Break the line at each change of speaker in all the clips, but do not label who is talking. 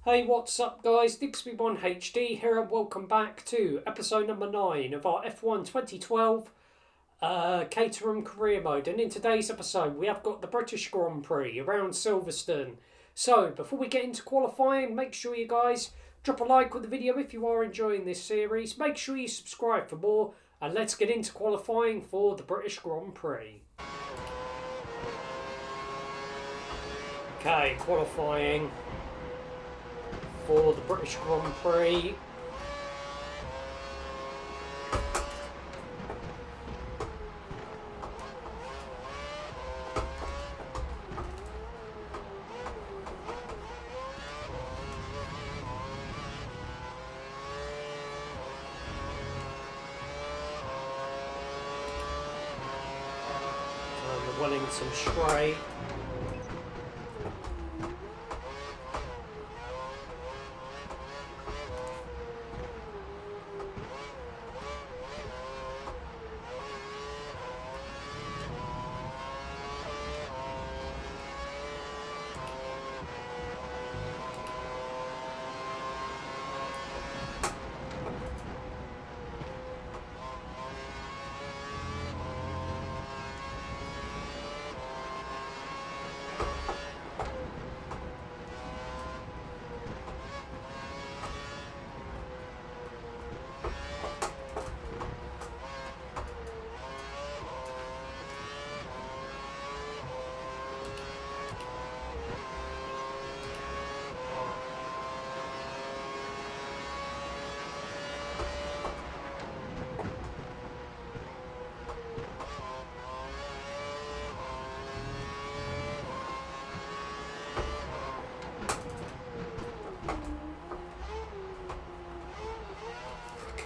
Hey, what's up guys, Dixby1HD here and welcome back to episode number 9 of our F1 2012 Caterham career mode. And in today's episode we have got the British Grand Prix around Silverstone. So before we get into qualifying, make sure you guys drop a like on the video if you are enjoying this series. Make sure you subscribe for more, and let's get into qualifying for the British Grand Prix. Okay, qualifying for the British Grand Prix. And the Wellington Straight.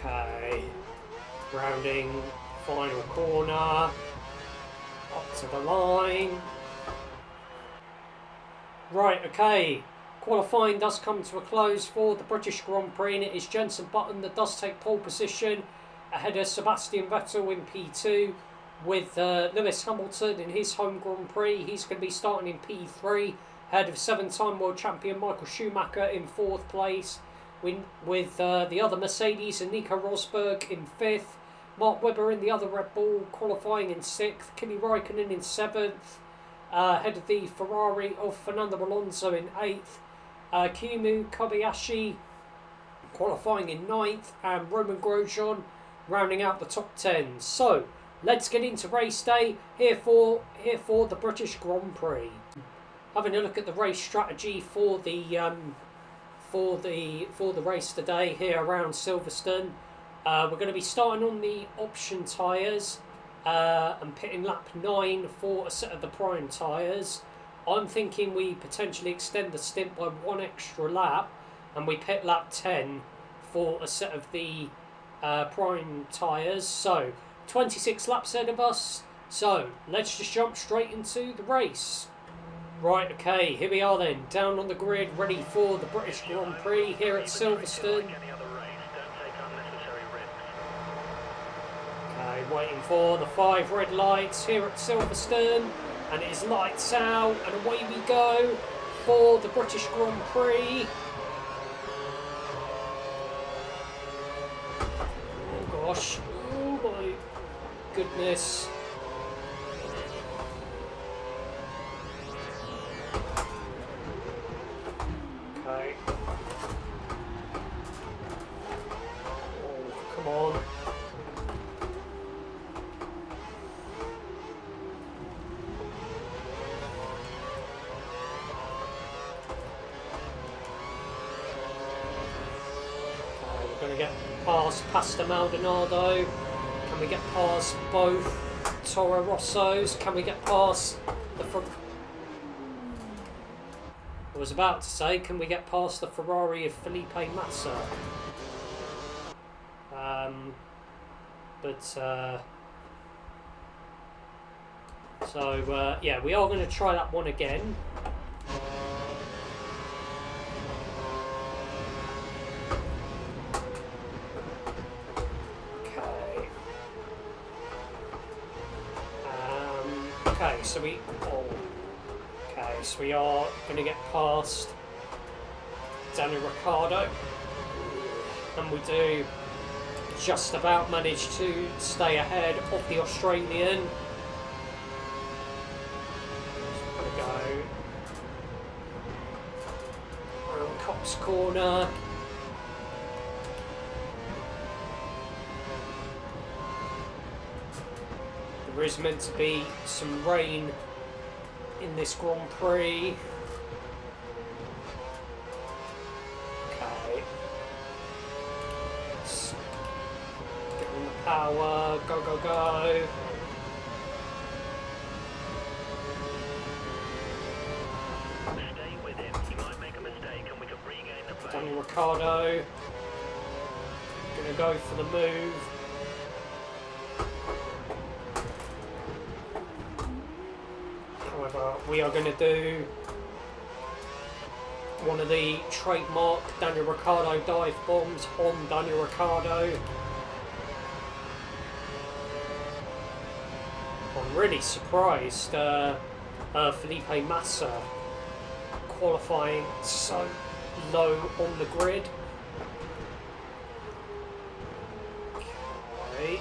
Okay, rounding final corner, up to the line. Right, okay, qualifying does come to a close for the British Grand Prix, and it is Jenson Button that does take pole position ahead of Sebastian Vettel in P2, with Lewis Hamilton in his home Grand Prix. He's going to be starting in P3 ahead of 7-time world champion Michael Schumacher in 4th place. With the other Mercedes and Nico Rosberg in 5th, Mark Webber in the other Red Bull qualifying in 6th, Kimi Raikkonen in 7th, ahead of the Ferrari of Fernando Alonso in 8th, Kimu Kobayashi qualifying in 9th, and Roman Grosjean rounding out the top 10. So let's get into race day here for the British Grand Prix. Having a look at the race strategy for the race today here around Silverstone. We're going to be starting on the option tyres and pitting lap 9 for a set of the prime tyres. I'm thinking we potentially extend the stint by 1 extra lap and we pit lap 10 for a set of the prime tyres. So 26 laps ahead of us. So let's just jump straight into the race. Right, okay, here we are then, down on the grid, ready for the British Grand Prix here at Silverstone. Okay, waiting for the 5 red lights here at Silverstone, and it is lights out, and away we go for the British Grand Prix. Oh gosh, oh my goodness. Okay. Oh, come on. Okay, we're going to get past Pastor Maldonado. Can we get past both Toro Rossos? Can we get past the front? I was about to say, can we get past the Ferrari of Felipe Massa? Yeah, we are going to try that one again. Okay. Okay, so we... Oh. Okay, so we are going to get past Daniel Ricciardo, and we do just about manage to stay ahead of the Australian. So we're going to go around Cops Corner. There is meant to be some rain in this Grand Prix. Okay. Let's get on the power. Go, go, go.
Stay with him. He might make a mistake and we can regain the play.
Daniel Ricciardo. Gonna go for the move. However, we are going to do one of the trademark Daniel Ricciardo dive bombs on Daniel Ricciardo. I'm really surprised Felipe Massa qualifying so low on the grid. Okay.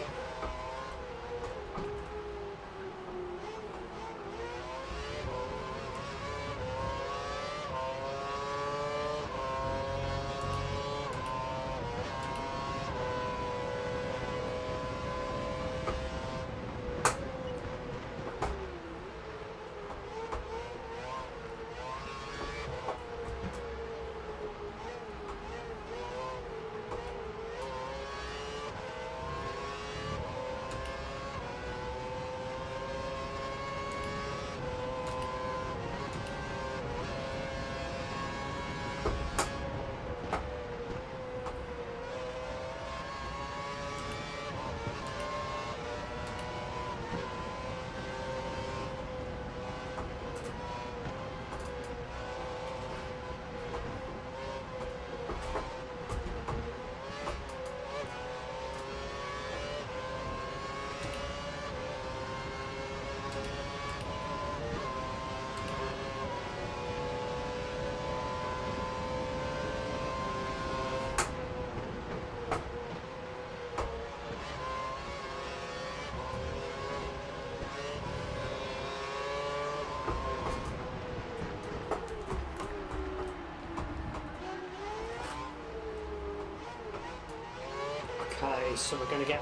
Okay, so we're going to get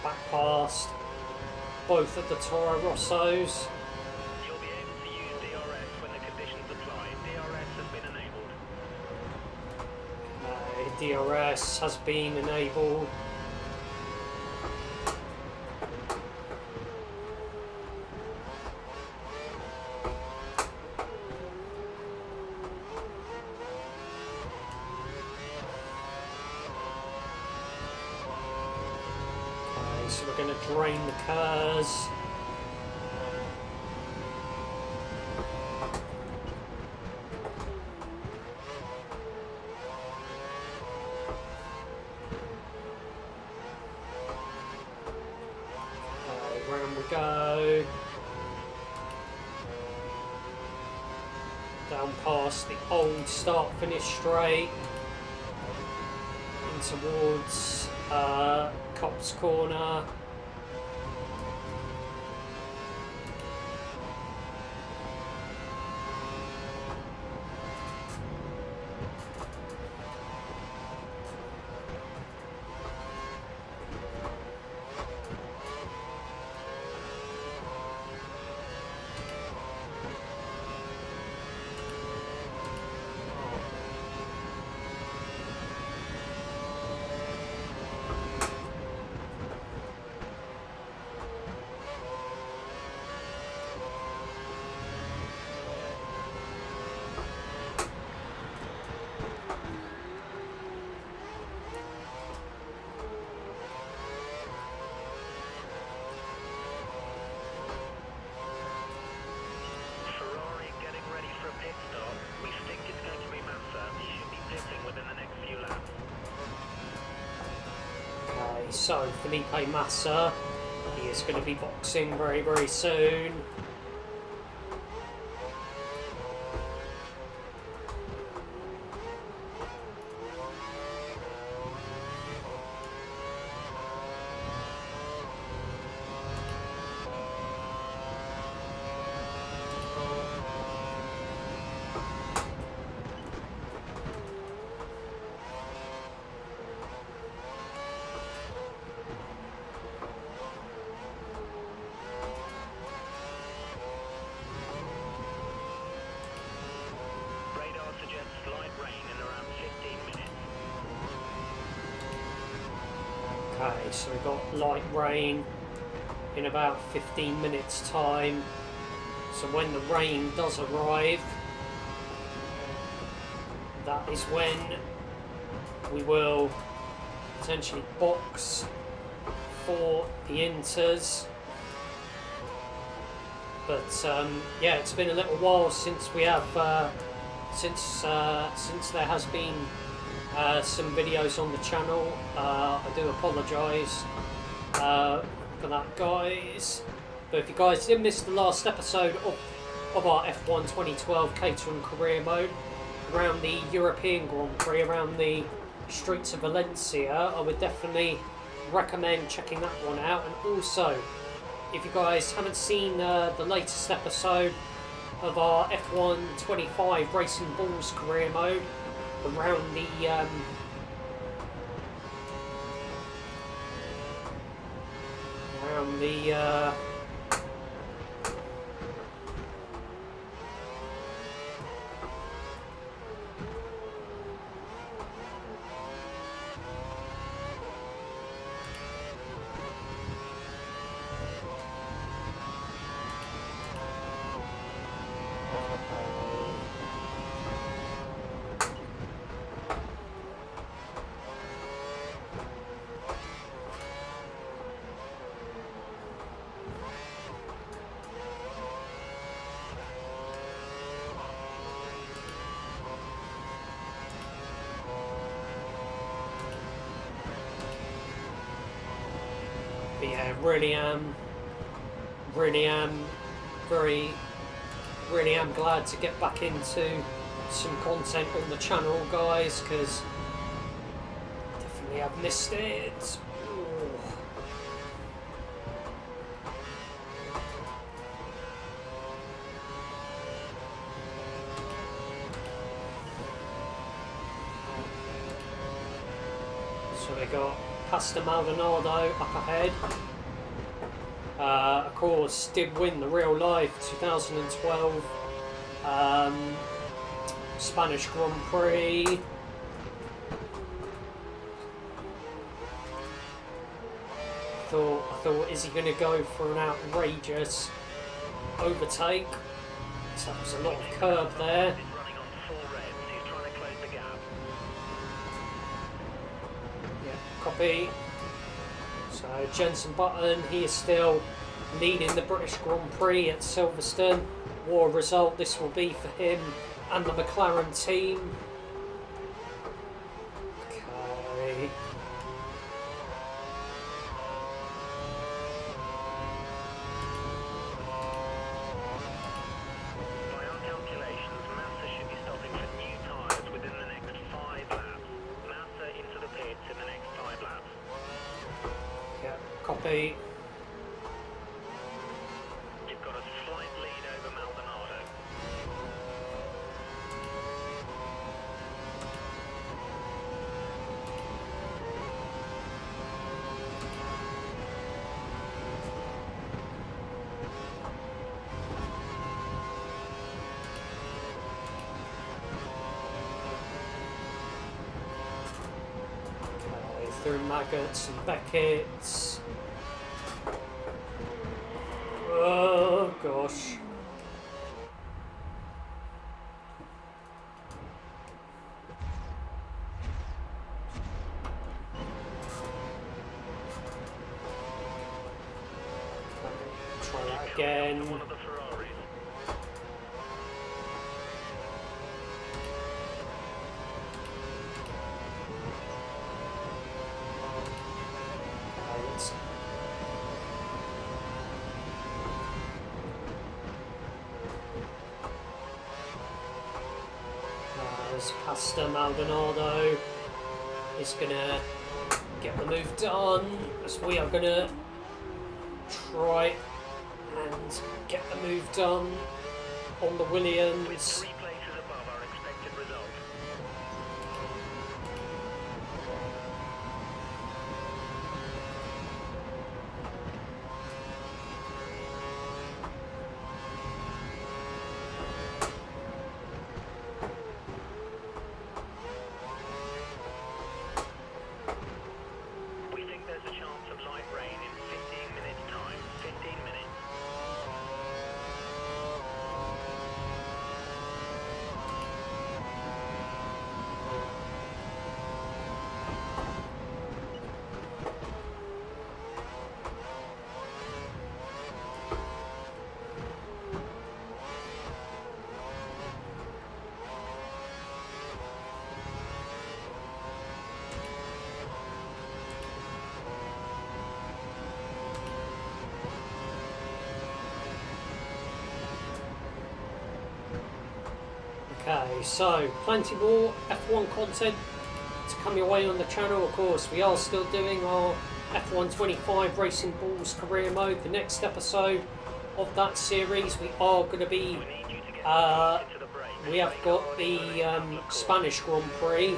back past both of the Toro Rossos.
You'll be able to use DRS when the conditions apply. DRS has been enabled.
DRS has been enabled. So we're going to drain the cars. Okay, round we go. Down past the old start-finish straight. In towards Cops Corner. So Felipe Massa, he is going to be boxing very, very soon. Okay, so we've got light rain in about 15 minutes time. So when the rain does arrive, that is when we will potentially box for the Inters. But yeah, it's been a little while since we have since there has been some videos on the channel. I do apologise for that, guys. But if you guys did miss the last episode of our F1 2012 Caterham career mode around the European Grand Prix, around the streets of Valencia, I would definitely recommend checking that one out. And also, if you guys haven't seen the latest episode of our F1 25 Racing Bulls career mode around the but yeah, really am glad to get back into some content on the channel, guys, because definitely have missed it. Ooh. So we got Pastor Maldonado up ahead. Of course, did win the real life 2012 Spanish Grand Prix. I thought, is he going to go for an outrageous overtake? So that was a lot of curb there. Yeah, copy. So Jenson Button, he is still leading the British Grand Prix at Silverstone. What a result this will be for him and the McLaren team. Okay.
By our calculations, Massa should be stopping for new tyres within the next 5 laps. Massa into the pits in the next 5 laps.
Yeah, copy.
You've got a slight lead over Maldonado.
Okay, through Maggots and Beckett's. Oh gosh. Try that again.
One of the Ferraris.
Let's as Pastor Maldonado is gonna get the move done, as we are gonna try and get the move done on the Williams.
3 places above our expected result. We think there's a
Okay, so plenty more F1 content to come your way on the channel. Of course, we are still doing our F1 25 Racing Bulls career mode. The next episode of that series, we are going to be, we have got the Spanish Grand Prix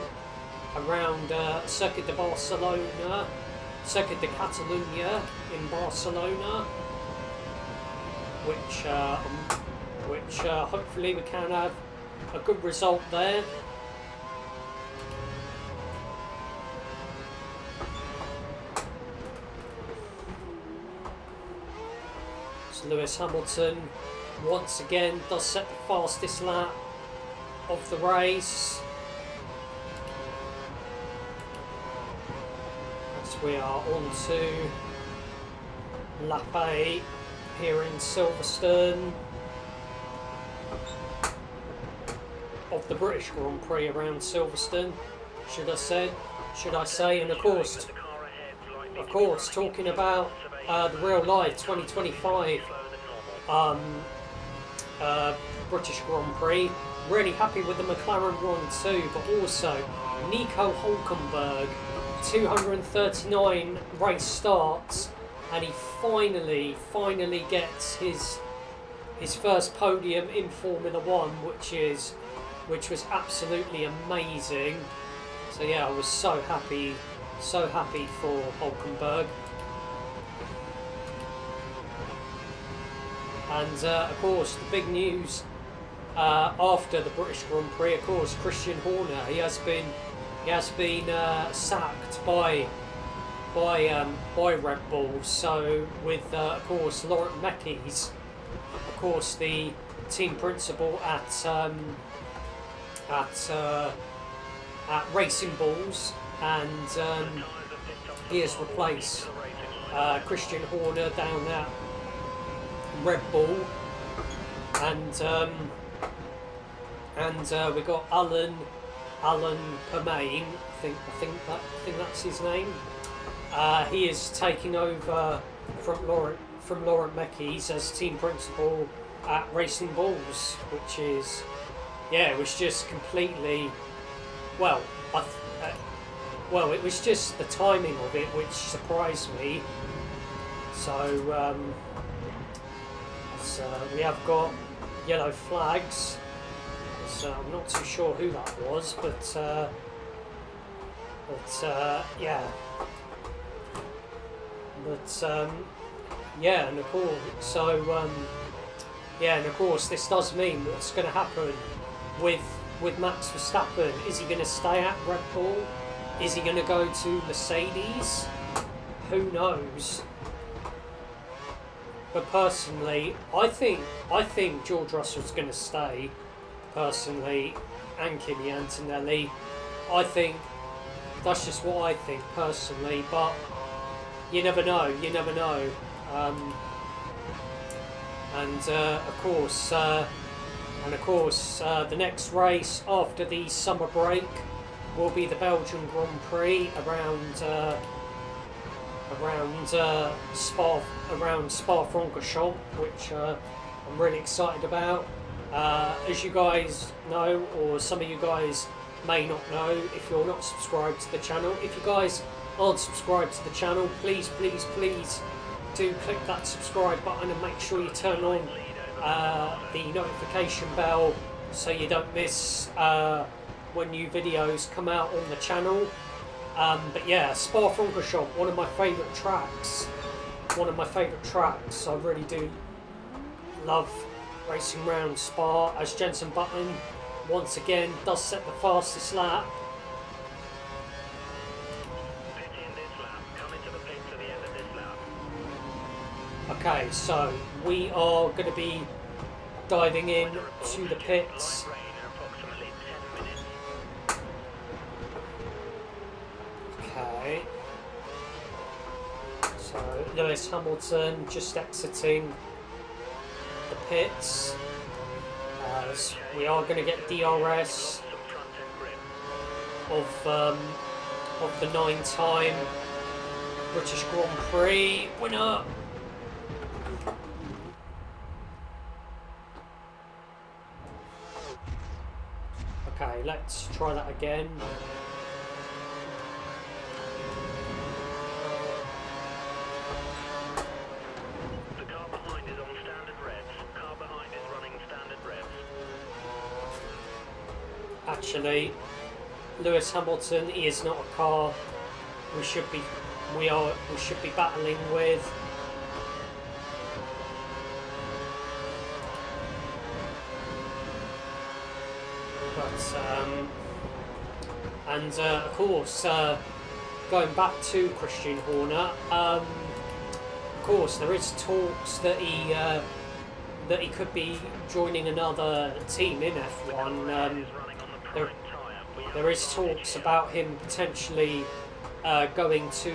around Circuit de Barcelona, Circuit de Catalunya in Barcelona, which hopefully we can have a good result there. So Lewis Hamilton once again does set the fastest lap of the race. As we are on to lap 8 here in Silverstone of the British Grand Prix around Silverstone, should I say, and of course, talking about the real life 2025 British Grand Prix. Really happy with the McLaren 1-2, but also Nico Hülkenberg, 239 race starts, and he finally gets his first podium in Formula 1, which was absolutely amazing. So yeah, I was so happy for Hülkenberg. And of course, the big news after the British Grand Prix, of course, Christian Horner, he has been sacked by Red Bull. So with of course Laurent Mekies, of course the team principal at Racing Bulls, and he has replaced Christian Horner down at Red Bull, and we got Alan Permain, I think that's his name. He is taking over from Laurent Mekies as team principal at Racing Bulls, which is, yeah, it was just completely, well, it was just the timing of it which surprised me. So we have got yellow flags. So I'm not too sure who that was, but yeah. Yeah, and of course, and of course, this does mean what's going to happen with Max Verstappen. Is he going to stay at Red Bull? Is he going to go to Mercedes? Who knows? But personally, I think George Russell's going to stay. Personally, and Kimi Antonelli. I think that's just what I think personally. But you never know. And of course, the next race after the summer break will be the Belgian Grand Prix around Spa-Francorchamps, which I'm really excited about. As you guys know, or some of you guys may not know, if you're not subscribed to the channel, if you guys aren't subscribed to the channel, please do click that subscribe button and make sure you turn on the notification bell so you don't miss when new videos come out on the channel. But yeah, Spa-Francorchamps, one of my favourite tracks. I really do love racing around Spa, as Jenson Button once again does set the fastest lap. Okay, so we are going to be diving in to the pits. Okay, so Lewis Hamilton just exiting the pits, as we are going to get DRS of the 9-time British Grand Prix winner. let's try that again.
The car behind is on standard revs. Car behind is running standard revs.
Actually, Lewis Hamilton, he is not a car we should be battling with. But of course, going back to Christian Horner, of course there is talks that he could be joining another team in F1. There is talks about him potentially going to.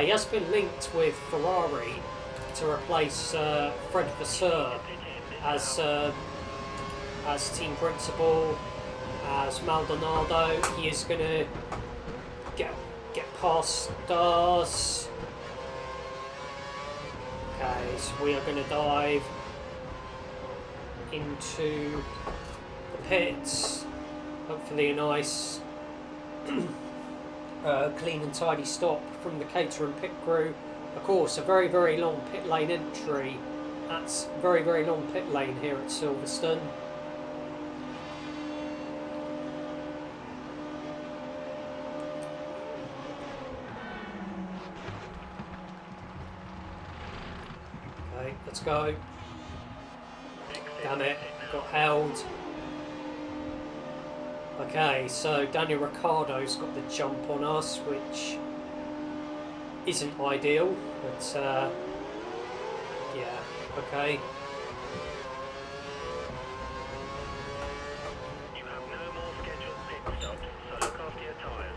He has been linked with Ferrari to replace Fred Vasseur as team principal, as Maldonado. He is going to get past us. Okay, so we are going to dive into the pits. Hopefully a nice clean and tidy stop from the Caterham pit crew. Of course, a very, very long pit lane entry. That's very, very long pit lane here at Silverstone. Okay, let's go. Damn it, got held. Okay, so Daniel Ricciardo's got the jump on us, which isn't ideal, but yeah, okay.
You have no more scheduled pit stops, so look after your tyres.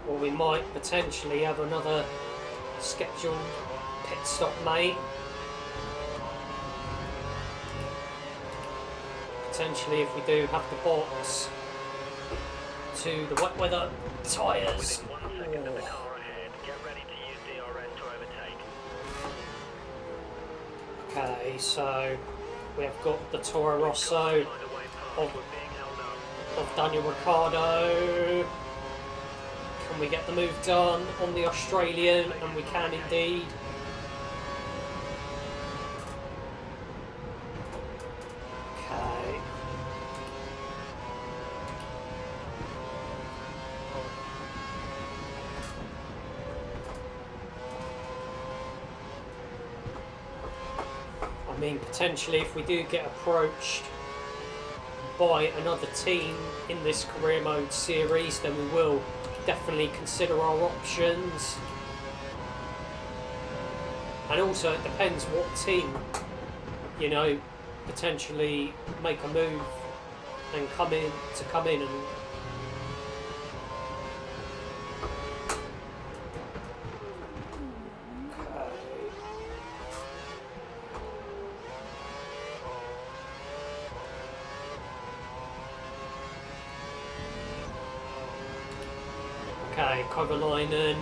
Or we might potentially have another scheduled pit stop, mate. Potentially, if we do have the box to the wet weather tyres.
Within 1 second of the car ahead, get ready to use DRS to overtake.
Okay, so we have got the Toro Rosso
Find a way past,
of
we're being held up.
of Daniel Ricciardo. Can we get the move done on the Australian? And we can indeed. Okay. I mean, potentially if we do get approached by another team in this career mode series, then we will definitely consider our options. And also it depends what team, you know, potentially make a move and come in and Okay, Kovalainen,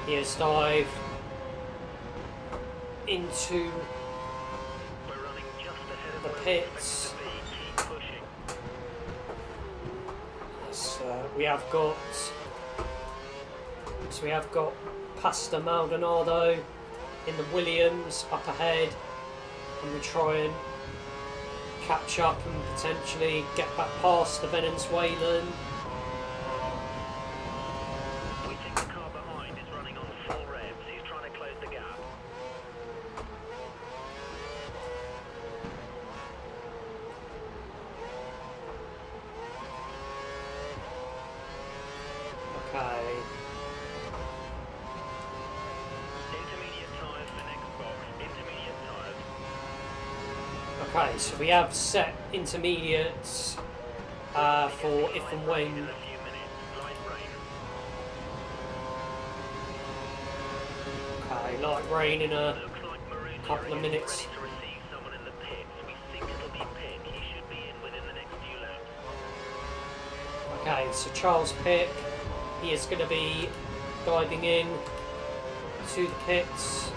he has dived into
We're running just ahead of
the
where we
pits.
expect to be. Keep pushing.
So we have got Pasta Maldonado in the Williams up ahead, and we try and catch up and potentially get back past the Venezuelan.
We think the car behind is running on full revs. He's trying to close the gap.
Okay.
Intermediate tyres for next box. Intermediate tyres.
Okay, so we have set intermediates for if and
In
when.
a few minutes. Light rain.
Okay, light rain in a
Looks like Maroon
couple of
is
minutes.
ready to receive someone in the pits. We think it'll be Pick. He should be in within the next few laps.
Okay, so Charles Pick, he is going to be diving in to the pits.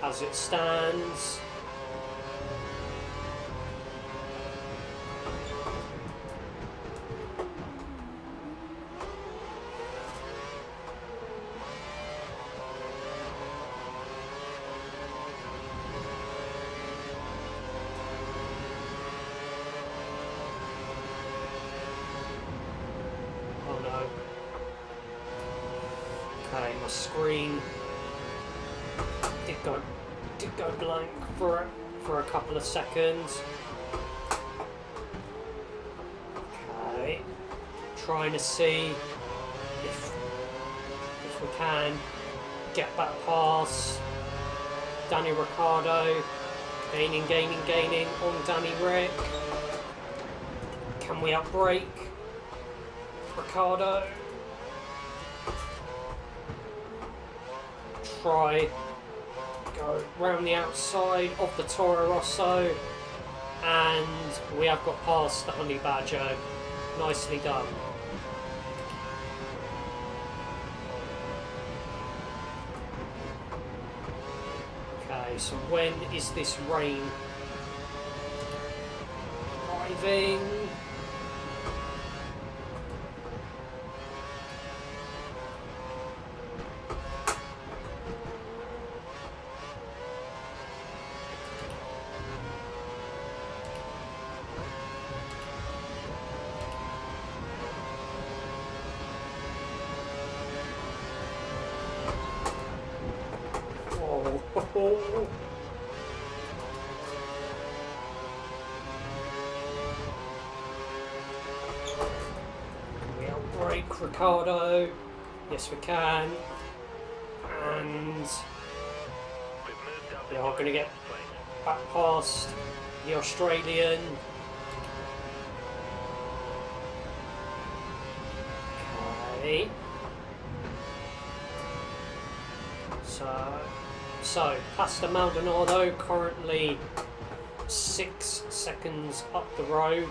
as it stands. Oh no. Okay, my screen did go blank for a couple of seconds. Okay, trying to see if we can get back past Danny Ricciardo. Gaining on Danny Rick. Can we outbrake Ricciardo? Try go round the outside of the Toro Rosso, and we have got past the Honey Badger. Nicely done. Okay, so when is this rain arriving? Oh. Can we outbrake Ricciardo? Yes, we can. And we are going to get back past the Australian. Okay. So Pastor Maldonado currently 6 seconds up the road.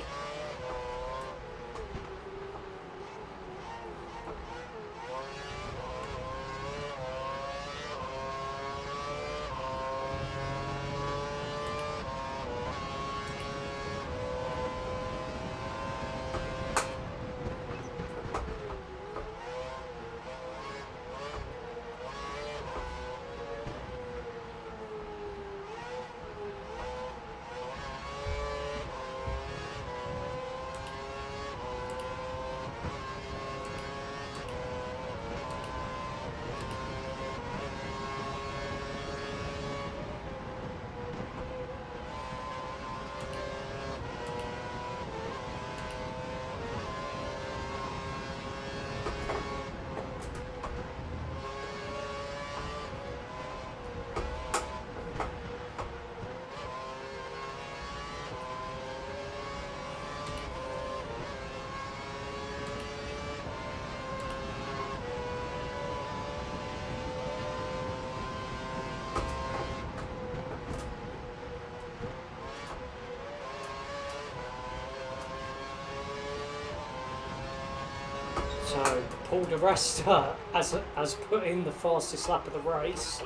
So Paul di Resta has put in the fastest lap of the race.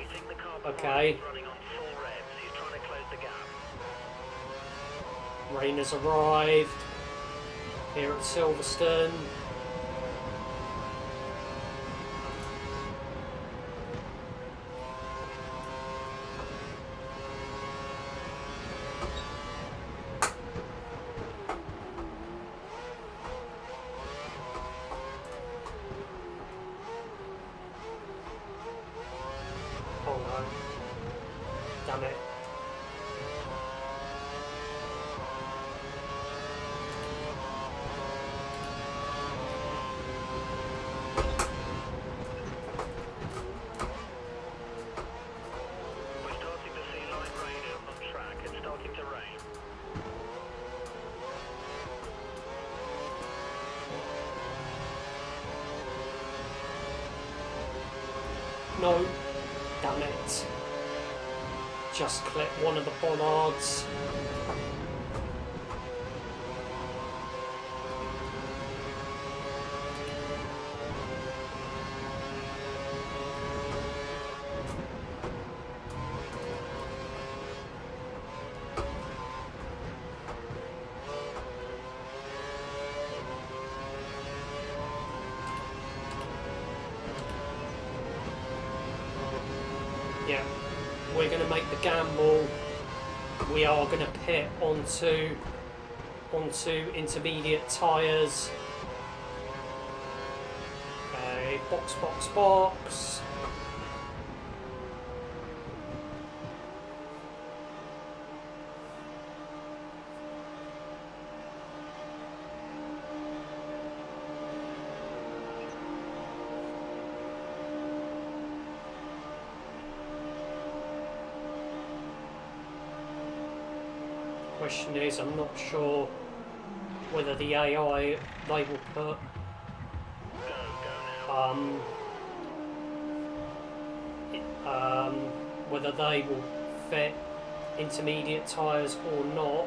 Okay. Rain has arrived here at Silverstone. Oh no. Damn it.
We're starting to see light rain out on track. It's starting to rain.
No. Damn it. Just clip one of the bollards. yeah, we're going to make the gamble. We are going to pit onto intermediate tyres. Okay, box, box, box. Question is, I'm not sure whether the AI they will put whether they will fit intermediate tyres or not.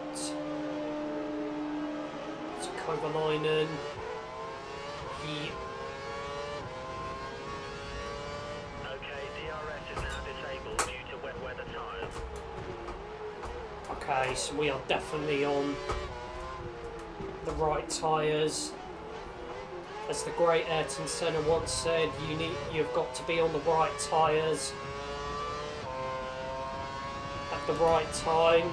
It's Kovalainen.
Okay, DRS is now disabled due to wet weather tyres.
Okay, so we are definitely on the right tyres. As the great Ayrton Senna once said, you've got to be on the right tyres at the right time.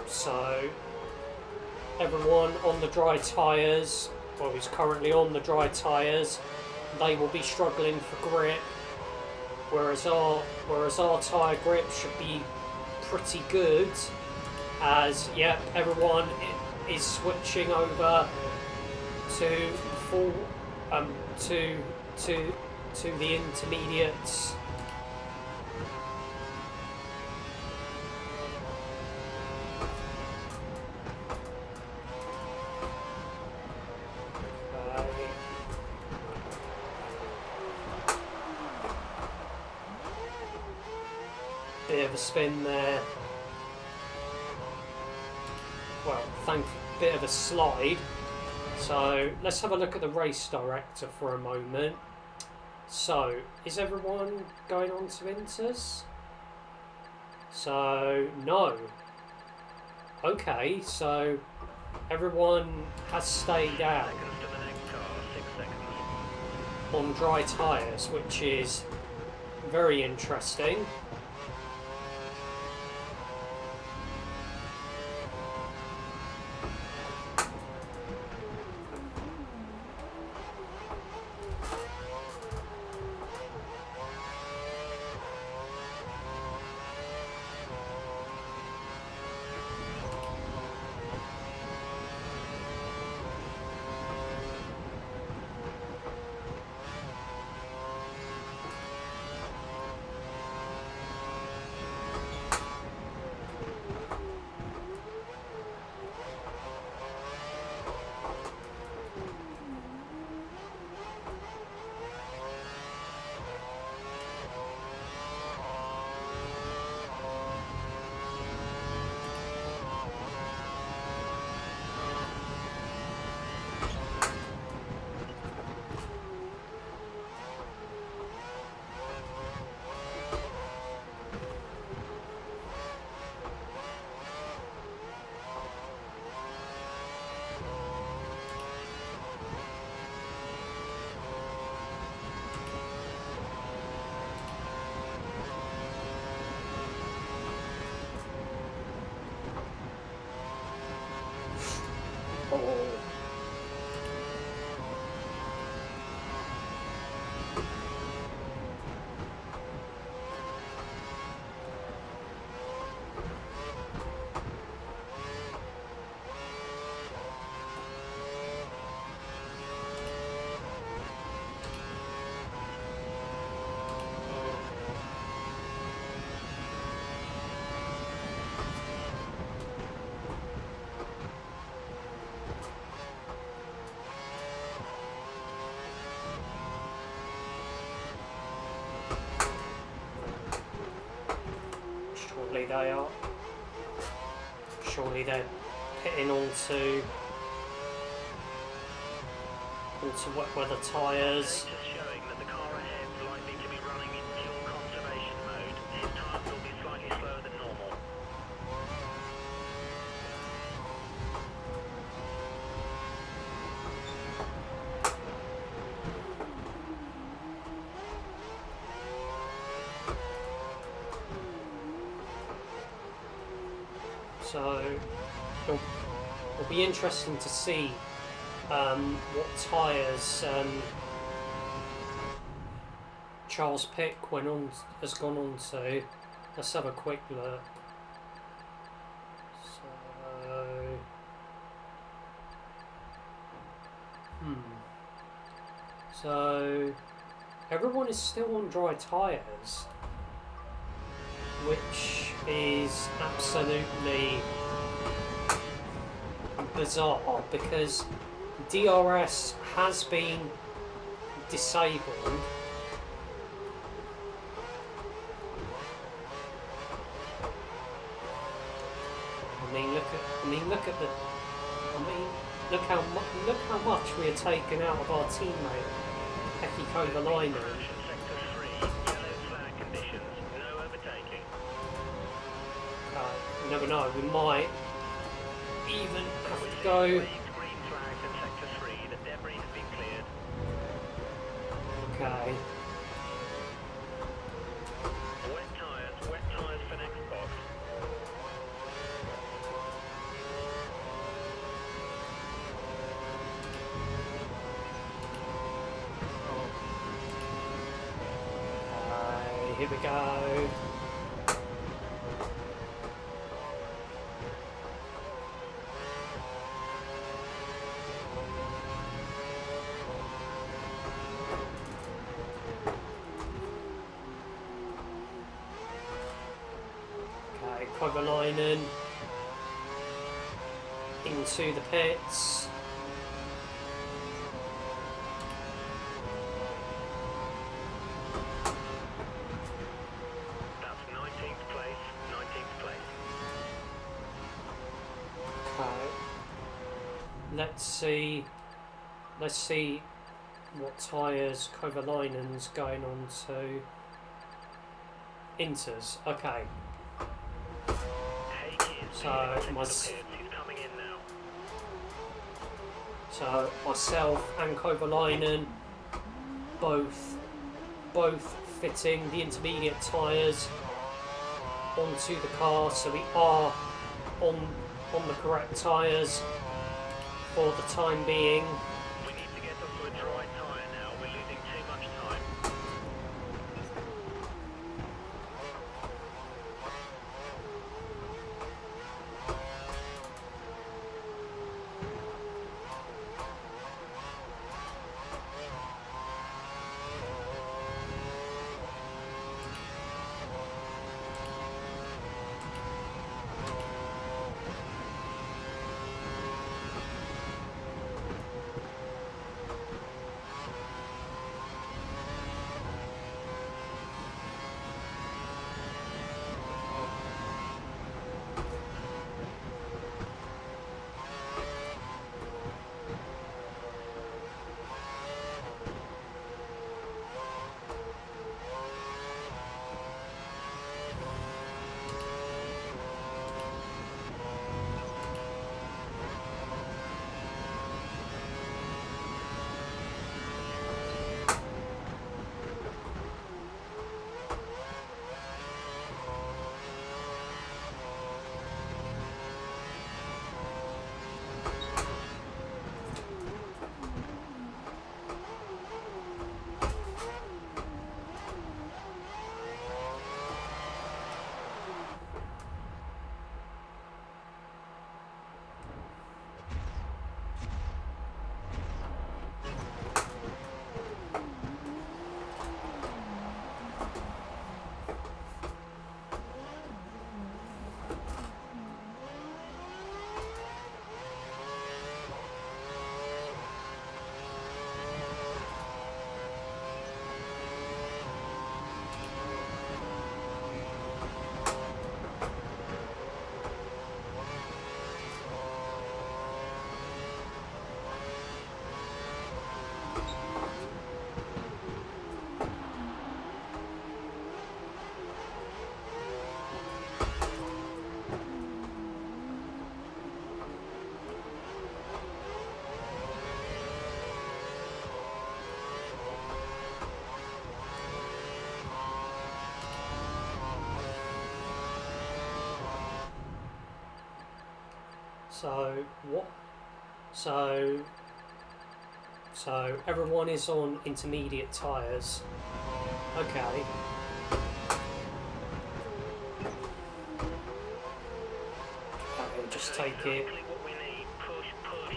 So everyone on the dry tyres, or who's currently on the dry tyres, they will be struggling for grip, whereas our tyre grip should be pretty good, as everyone is switching over to full to the intermediates. Bit of a spin there. Well, bit of a slide. So let's have a look at the race director for a moment. So is everyone going on to Inters? So no. Okay, so everyone has stayed out on dry tyres, which is very interesting. They are. Surely they're pitting onto wet weather tyres.
Showing that the car ahead is likely to be running in fuel conservation mode. His tyres will be slightly slower than normal.
So it'll be interesting to see what tyres Charles Pick has gone on to. Let's have a quick look. So everyone is still on dry tyres, which is absolutely bizarre because DRS has been disabled. Look how much we are taking out of our teammate Pekki Kovalainen.
Sector 3, yellow flag conditions, no overtaking.
You never know, we might even have to go.
Green flags in sector 3, the debris has been cleared.
Okay. Wet tyres for next box. Here we go. Okay, Kovalainen into the pits. Let's see what tyres Kovalainen's going on to. Inters. Okay. So myself and Kovalainen both fitting the intermediate tyres onto the car, so we are on the correct tyres for the time being.
We need to get onto a dry tyre now. We're losing too much time.
So what? So everyone is on intermediate tyres. Okay. Okay, just take it.
Exactly what we need. Push, push.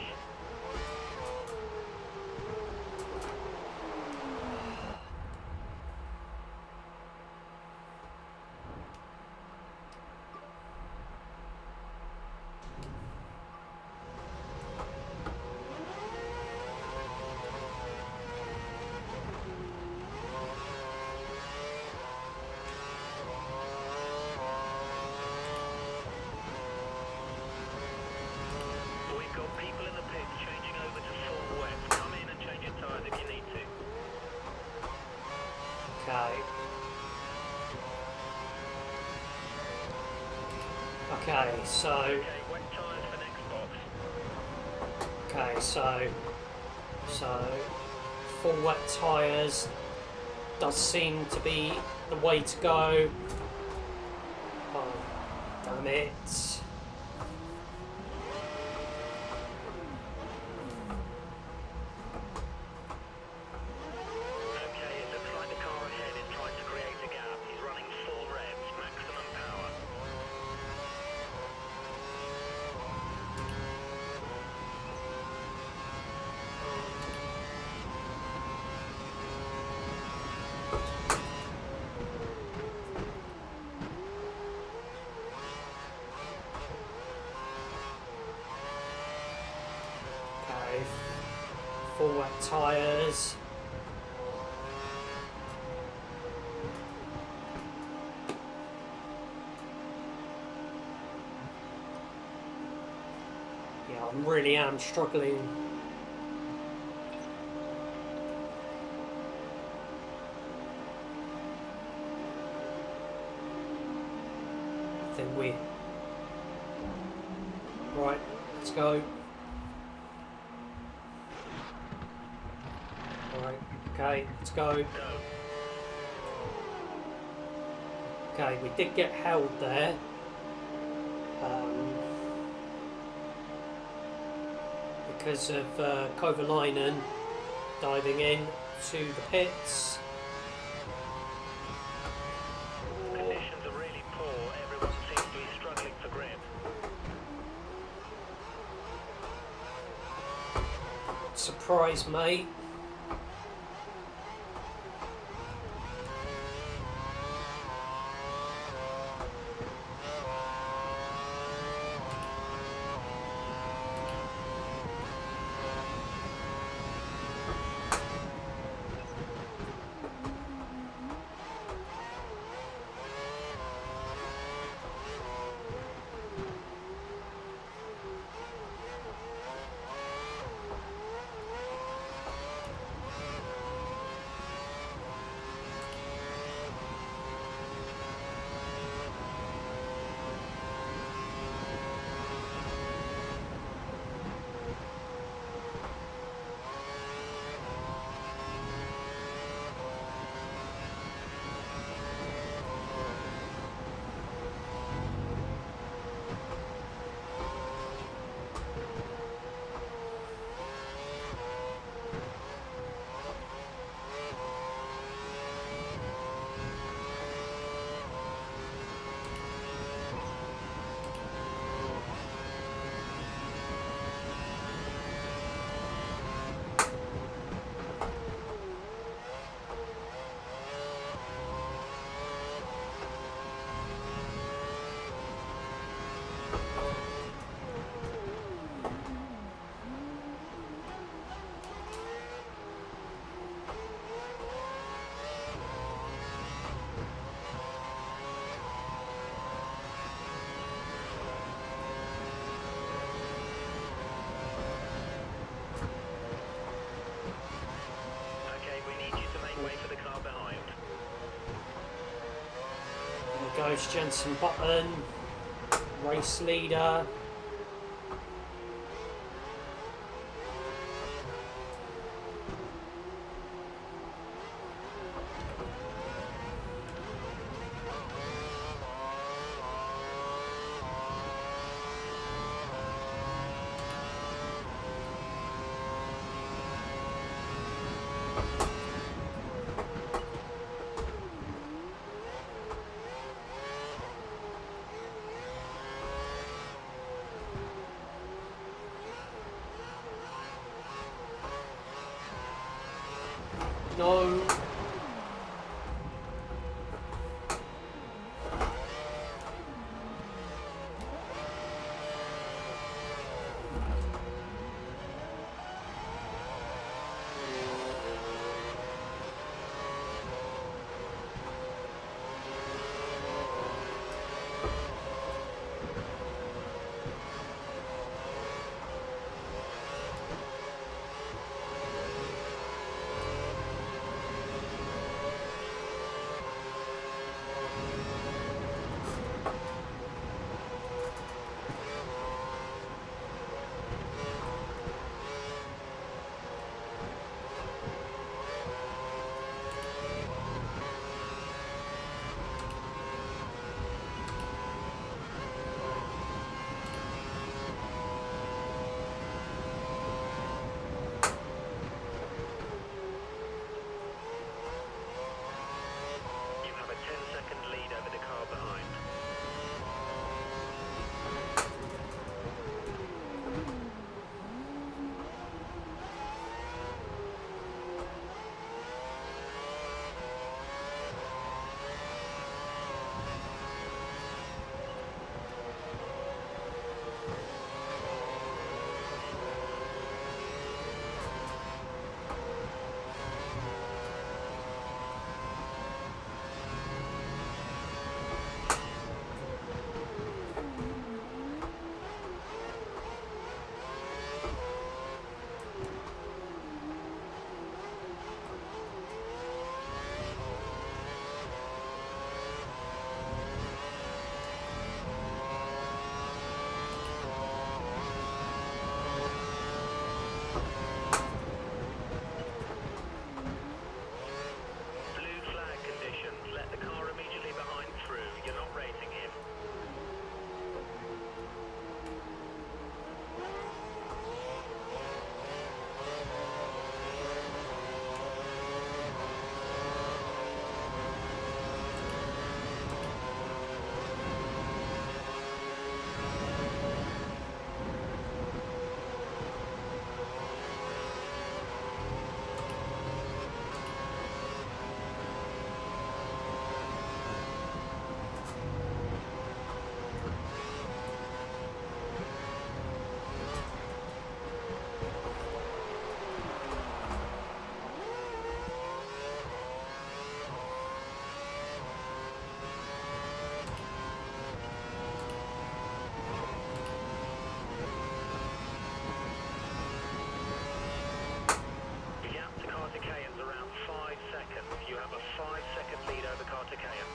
We've got people in the pit changing over to full wet. Come in and change your tyres if you need to.
Okay. Okay, so
Okay, wet tyres for next box.
okay, so full wet tyres does seem to be the way to go. Oh, damn it.
Okay, it looks like the car ahead is trying to create a gap. He's running full revs, maximum power.
Okay, full wet tyres. Yeah, I really am struggling. I think we... Right, let's go. Alright, okay, let's go.
Go.
Okay, we did get held there. Because of Kovalainen diving in to the pits.
Conditions are really poor. Everyone seems to be struggling for grip.
Surprise, mate.
Okay, we need you to make way for the car behind.
There goes Jensen Button, race leader. No.
You have a 10-second lead over the car behind. Blue flag conditions. Let the car immediately behind through. You're not racing him. The gap to CATERHAM's around 5 seconds. You have a 5-second lead over CATERHAM.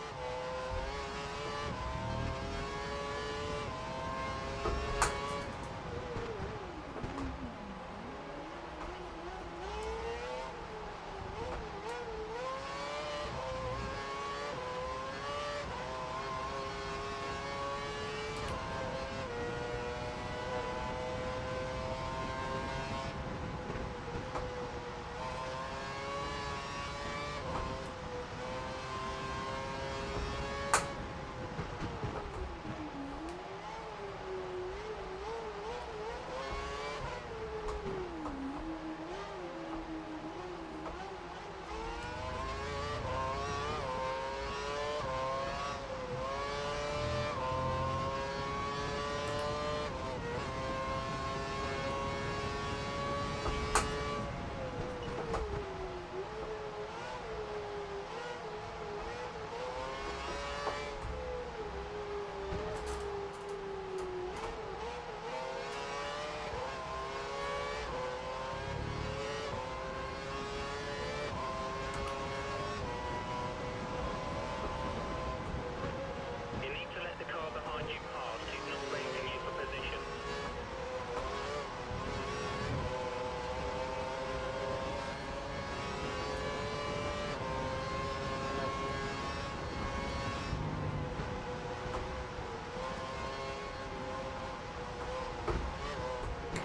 You need to let the car behind you pass. He's not racing you for position.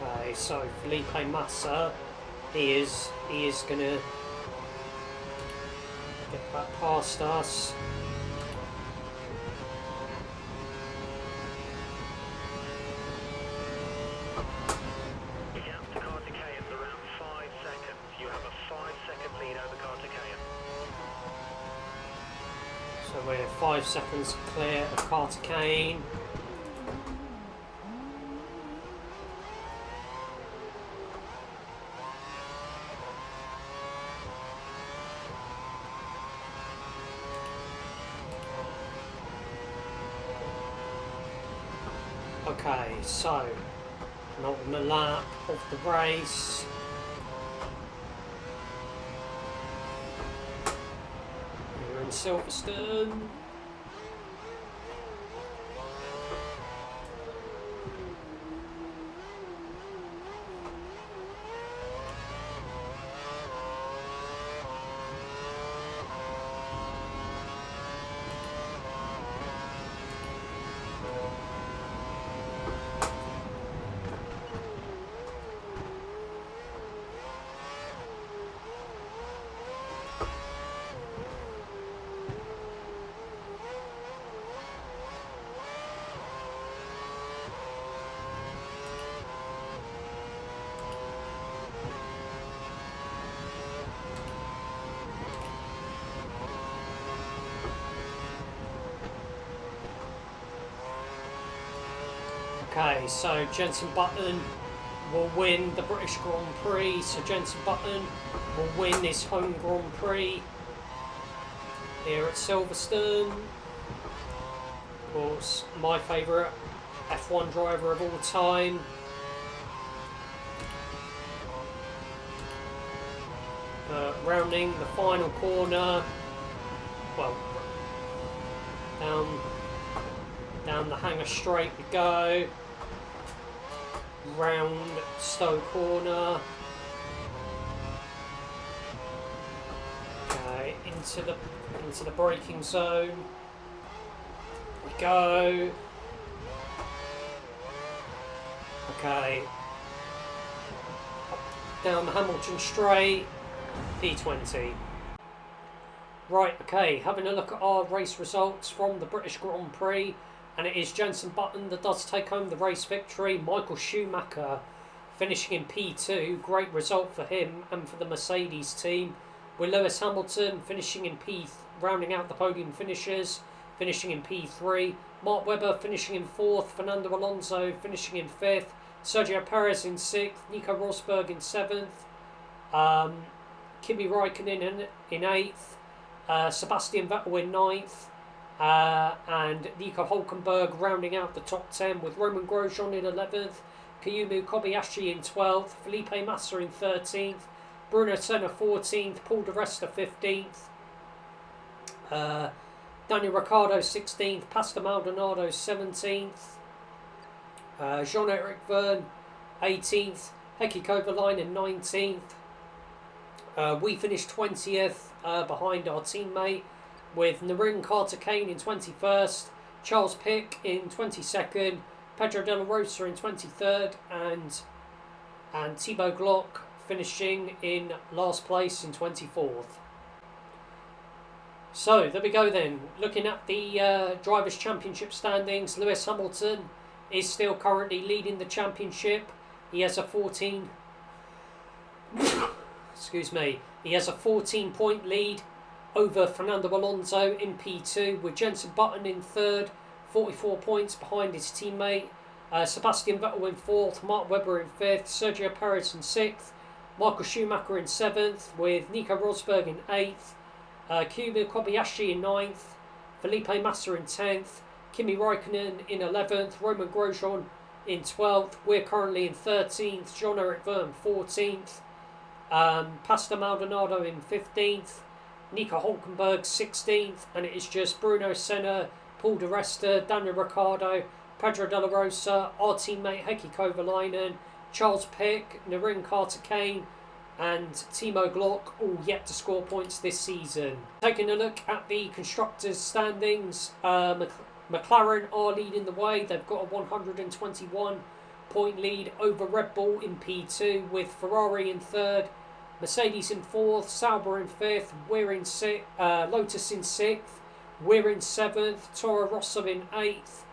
Okay, so Felipe Massa, he is gonna get back past us.
The gap to CATERHAM's around 5 seconds. You have a 5-second lead over CATERHAM.
5 seconds clear of Carter Kane. Okay, so not on the lap of the race. We're in Silverstone. Okay, so Jenson Button will win the British Grand Prix. So Jenson Button will win this home Grand Prix here at Silverstone. Of course, my favourite F1 driver of all time. Rounding the final corner. Well, down the hangar straight we go. Round Stowe corner. Okay, into the braking zone. We go. Okay. Down the Hamilton straight. P20. Right, okay, having a look at our race results from the British Grand Prix, and it is Jenson Button that does take home the race victory. Michael Schumacher finishing in P2, great result for him and for the Mercedes team, with Lewis Hamilton finishing in rounding out the podium finishers, finishing in P3, Mark Webber finishing in 4th, Fernando Alonso finishing in 5th, Sergio Perez in 6th, Nico Rosberg in 7th, Kimi Raikkonen in 8th, Sebastian Vettel in 9th, and Nico Hülkenberg rounding out the top 10 with Roman Grosjean in 11th, Kayumu Kobayashi in 12th, Felipe Massa in 13th, Bruno Senna 14th, Paul di Resta 15th, Daniel Ricciardo 16th, Pastor Maldonado 17th, Jean-Eric Verne 18th, Heikki Kovalainen 19th. We finished 20th behind our teammate, with Narin Carter Kane in 21st, Charles Pick in 22nd, Pedro de la Rosa in 23rd, and Thibaut Glock finishing in last place in 24th. So there we go then. Looking at the Drivers' Championship standings, Lewis Hamilton is still currently leading the championship. He has a 14... Excuse me. He has a 14-point lead over Fernando Alonso in P2, with Jenson Button in 3rd, 44 points behind his teammate. Sebastian Vettel in 4th, Mark Webber in 5th, Sergio Perez in 6th, Michael Schumacher in 7th, with Nico Rosberg in 8th, Kayumu Kobayashi in 9th, Felipe Massa in 10th, Kimi Raikkonen in 11th, Roman Grosjean in 12th. We're currently in 13th, Jean-Eric Verne 14th, Pastor Maldonado in 15th, Nico Hülkenberg 16th, and it is just Bruno Senna, Paul di Resta, Daniel Ricciardo, Pedro de la Rosa, our teammate Heikki Kovalainen, Charles Pick, Narin Carter Kane, and Timo Glock, all yet to score points this season. Taking a look at the constructors' standings, McLaren are leading the way. They've got a 121 point lead over Red Bull in P2, with Ferrari in 3rd, Mercedes in 4th, Sauber in 5th, we're in Lotus in 6th, we're in 7th, Toro Rosso in 8th,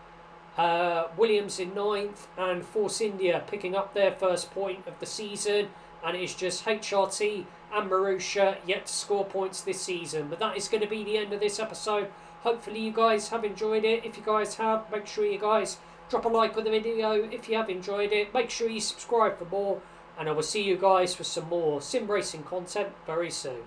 Williams in 9th, and Force India picking up their first point of the season, and it's just HRT and Marussia yet to score points this season. But that is going to be the end of this episode. Hopefully you guys have enjoyed it. If you guys have, make sure you guys drop a like on the video. If you have enjoyed it, make sure you subscribe for more. And I will see you guys for some more sim racing content very soon.